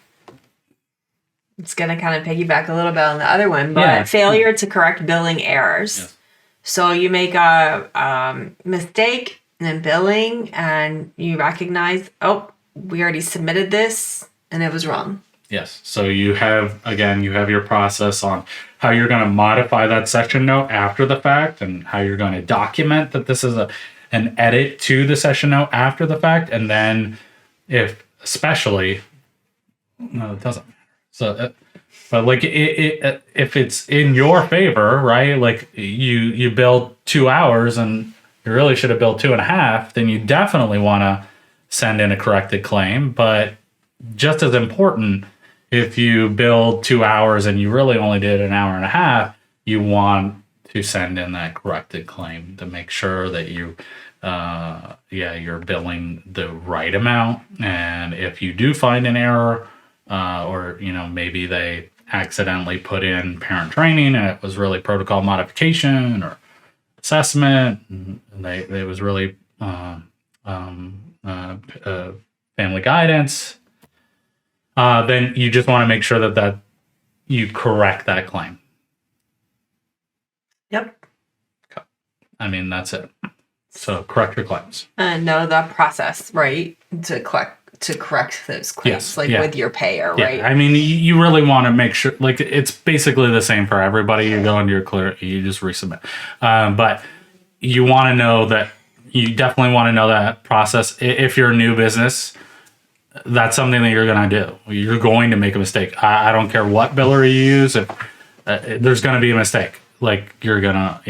it's going to kind of piggyback a little bit on the other one, but failure to correct billing errors. Yes. So you make a mistake in billing and you recognize, we already submitted this and it was wrong. Yes. So you have your process on how you're going to modify that section note after the fact and how you're going to document that this is an and edit to the session note after the fact. And then if especially, no, it doesn't matter. So, but like if it's in your favor, right? Like you build 2 hours and you really should have built 2.5, then you definitely want to send in a corrected claim. But just as important, if you build 2 hours and you really only did an hour and a half, you want to send in that corrected claim to make sure that you're billing the right amount. And if you do find an error, or maybe they accidentally put in parent training and it was really protocol modification or assessment, and it was really family guidance, then you just want to make sure that you correct that claim. Yep. I mean, that's it. So correct your claims. And know the process, right? To correct those claims, with your payer, right? I mean, you really want to make sure, like, it's basically the same for everybody. You go into your clear, you just resubmit. But you want to know that, you definitely want to know that process. If you're a new business, that's something that you're going to do. You're going to make a mistake. I don't care what biller you use. If there's going to be a mistake, like you're going to,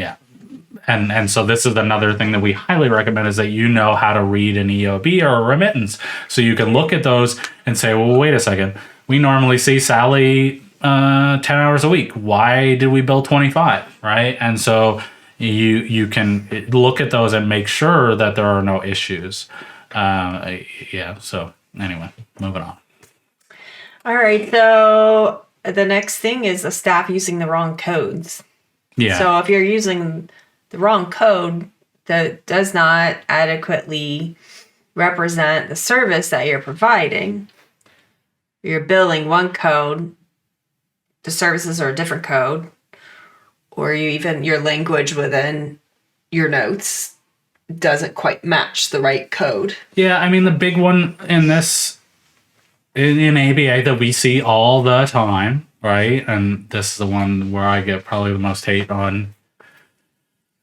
And so this is another thing that we highly recommend, is that you know how to read an EOB or a remittance. So you can look at those and say, well, wait a second. We normally see Sally 10 hours a week. Why did we bill 25, right? And so you can look at those and make sure that there are no issues. So anyway, moving on. All right. So the next thing is the staff using the wrong codes. Yeah. So if you're using the wrong code that does not adequately represent the service that you're providing, you're billing one code, the services are a different code, or your language within your notes doesn't quite match the right code. Yeah, I mean, the big one in this, in ABA that we see all the time, right? And this is the one where I get probably the most hate on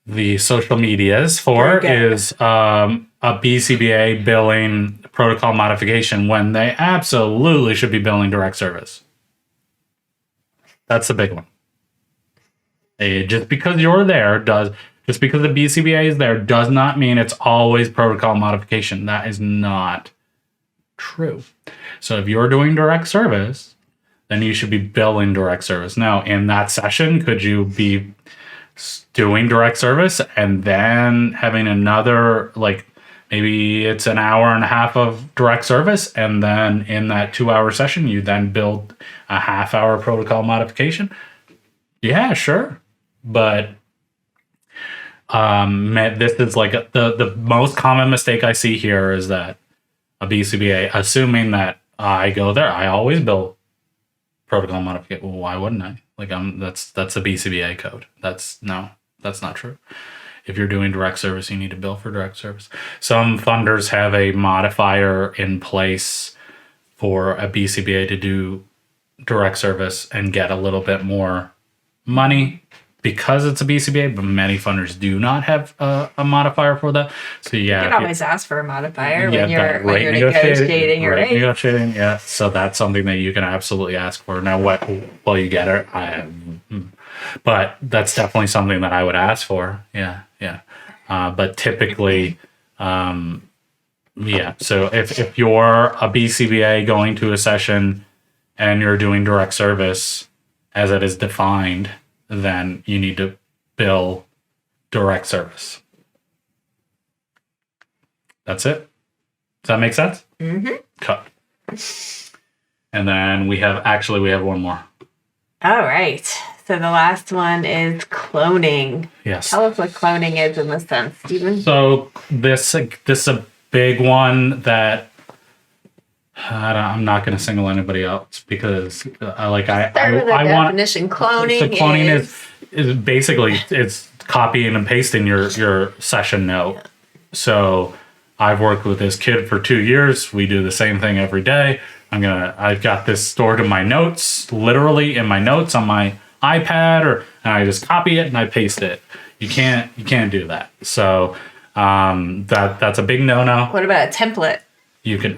the social medias for, is a BCBA billing protocol modification when they absolutely should be billing direct service. That's the big one. Just because you're there just because the BCBA is there does not mean it's always protocol modification. That is not true. So if you're doing direct service, then you should be billing direct service. Now, in that session, could you be doing direct service and then having another, like, maybe it's an hour and a half of direct service, and then in that 2-hour session you then build a half-hour protocol modification? Yeah, sure. But this is like the most common mistake I see here is that a BCBA, assuming that I go there, I always bill protocol modification. Well, why wouldn't I? Like, that's a BCBA code. That's not true. If you're doing direct service, you need to bill for direct service. Some funders have a modifier in place for a BCBA to do direct service and get a little bit more money because it's a BCBA, but many funders do not have a modifier for that. So you can always ask for a modifier when you're negotiating, right? Negotiating, yeah. So that's something that you can absolutely ask for. Now, what will you get it? But that's definitely something that I would ask for. Yeah. But typically, So if you're a BCBA going to a session and you're doing direct service as it is defined, then you need to bill direct service. That's it. Does that make sense? Mm-hmm. Cut. And then we have one more. All right. So the last one is cloning. Yes. Tell us what cloning is in this sense, Stephen. So this is a big one that I'm not going to single anybody else because I want definition. Cloning. So cloning is basically it's copying and pasting your session note. So I've worked with this kid for 2 years. We do the same thing every day. I've got this stored in my notes, literally in my notes on my iPad, and I just copy it and I paste it. You can't do that. So That's a big no-no. What about a template? You can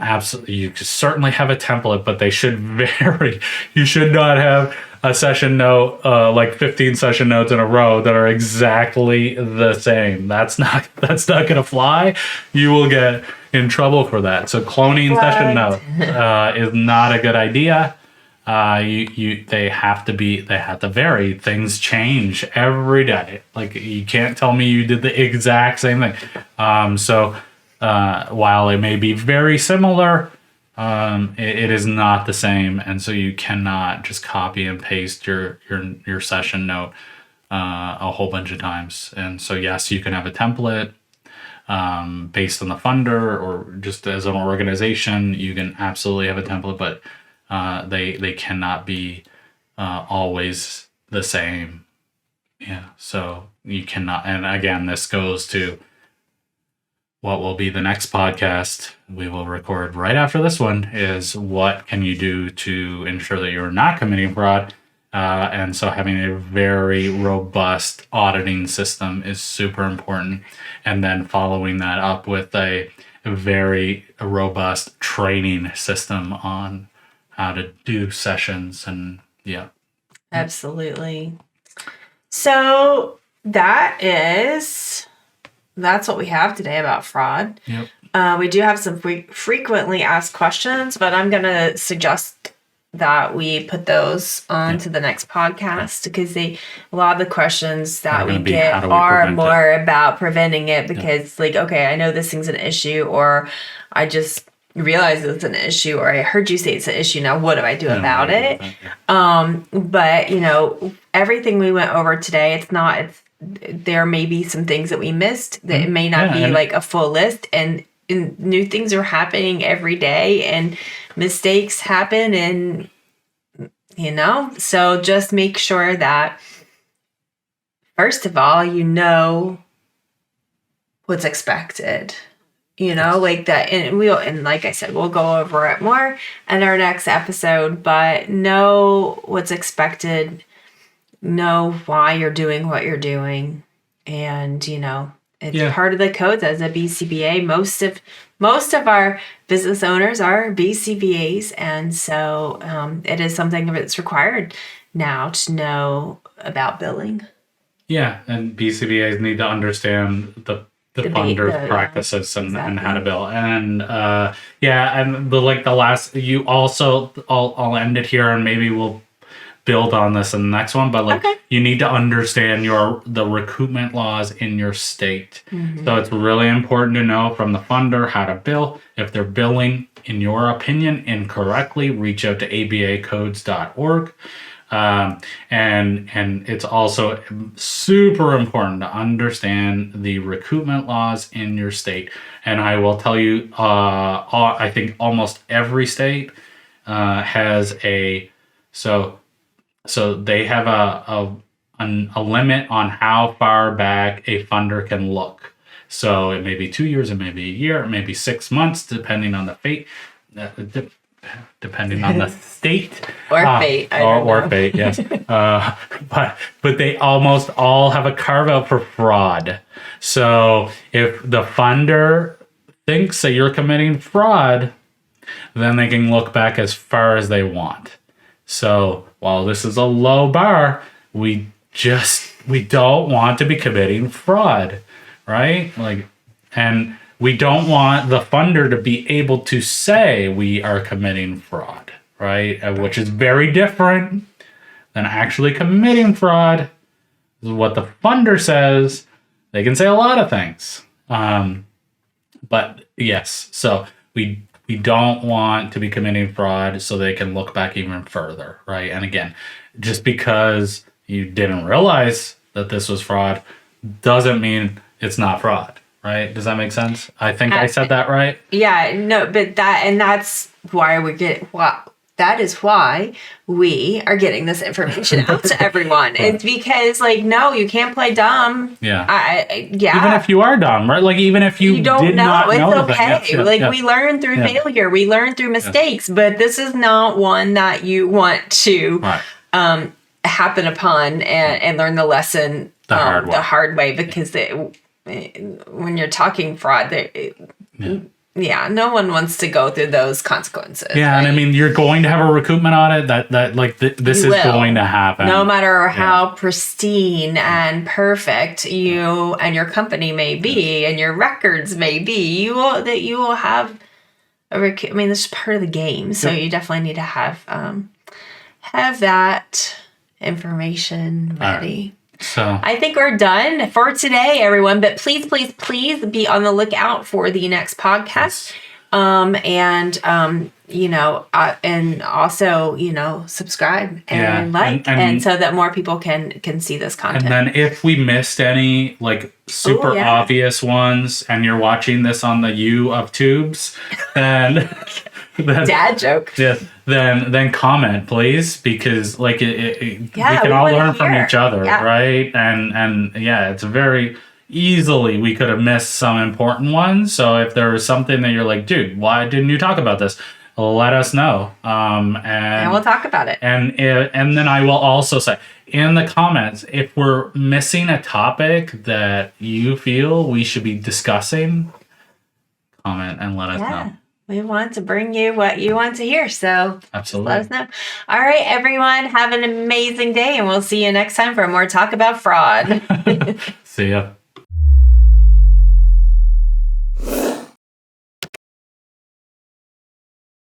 certainly have a template, but they should vary. You should not have a session note, like 15 session notes in a row that are exactly the same. That's not going to fly. You will get in trouble for that. So cloning session note is not a good idea. They have to vary. Things change every day. Like, you can't tell me you did the exact same thing. So while it may be very similar, it is not the same, and so you cannot just copy and paste your session note a whole bunch of times. And so yes, you can have a template based on the funder, or just as an organization, you can absolutely have a template, but they cannot be always the same. Yeah, so you cannot. And again, this goes to what will be the next podcast we will record right after this one, is what can you do to ensure that you're not committing fraud. And so having a very robust auditing system is super important. And then following that up with a very robust training system on how to do sessions. And yeah. Absolutely. So that's what we have today about fraud. Yep. We do have some frequently asked questions, but I'm going to suggest that we put those on to the next podcast, because a lot of the questions that we get are more about preventing it, because like, okay, I know this thing's an issue, or I just realized it's an issue, or I heard you say it's an issue. Now, what do I do about it? But everything we went over today, there may be some things that we missed, that it may not be like a full list, and new things are happening every day, and mistakes happen, and so just make sure that first of all, what's expected, like that. And like I said, we'll go over it more in our next episode, but know what's expected, know why you're doing what you're doing. And, it's part of the codes as a BCBA. Most of our business owners are BCBAs. And so it is something that's required now to know about billing. Yeah. And BCBAs need to understand the funder's practices and how to bill. And and the last, you also, I'll end it here, and maybe we'll build on this in the next one, but you need to understand the recoupment laws in your state. Mm-hmm. So it's really important to know from the funder how to bill. If they're billing, in your opinion, incorrectly, reach out to abacodes.org. And it's also super important to understand the recoupment laws in your state. And I will tell you, I think almost every state has so they have a limit on how far back a funder can look. So it may be 2 years, it may be a year, it may be 6 months, depending on the fate. Depending on the state or fate, or fate, yes. But they almost all have a carve out for fraud. So if the funder thinks that you're committing fraud, then they can look back as far as they want. So while this is a low bar, we don't want to be committing fraud, right? And we don't want the funder to be able to say we are committing fraud, right? Which is very different than actually committing fraud. This is what the funder says. They can say a lot of things. But yes, so we don't want to be committing fraud so they can look back even further, right? And again, just because you didn't realize that this was fraud doesn't mean it's not fraud. Right? Does that make sense? I think I said that right. Yeah, no, but that's why that is why we are getting this information out to everyone. Right. It's because no, you can't play dumb. Yeah. Even if you are dumb, right? Even if you don't did not know, it's okay. Yes. We learn through failure, we learn through mistakes, but this is not one that you want to happen upon and learn the lesson the hard way, because when you're talking fraud, no one wants to go through those consequences. Yeah, right? And I mean, you're going to have a recoupment audit that like this is going to happen. No matter how pristine and perfect you and your company may be, and your records may be, you will have a I mean, this is part of the game, so you definitely need to have that information ready. So I think we're done for today, everyone. But please, please, please be on the lookout for the next podcast. And also, subscribe and like, and so that more people can see this content. And then if we missed any like super obvious ones, and you're watching this on the U of Tubes, then dad joke. Yeah. Then comment, please, because like we can all learn from each other, right? And it's very easily we could have missed some important ones. So if there was something that you're like, dude, why didn't you talk about this? Let us know. And we'll talk about it. And then I will also say in the comments, if we're missing a topic that you feel we should be discussing, comment and let us know. We want to bring you what you want to hear, so absolutely let us know. All right, everyone, have an amazing day, and we'll see you next time for more talk about fraud. See ya.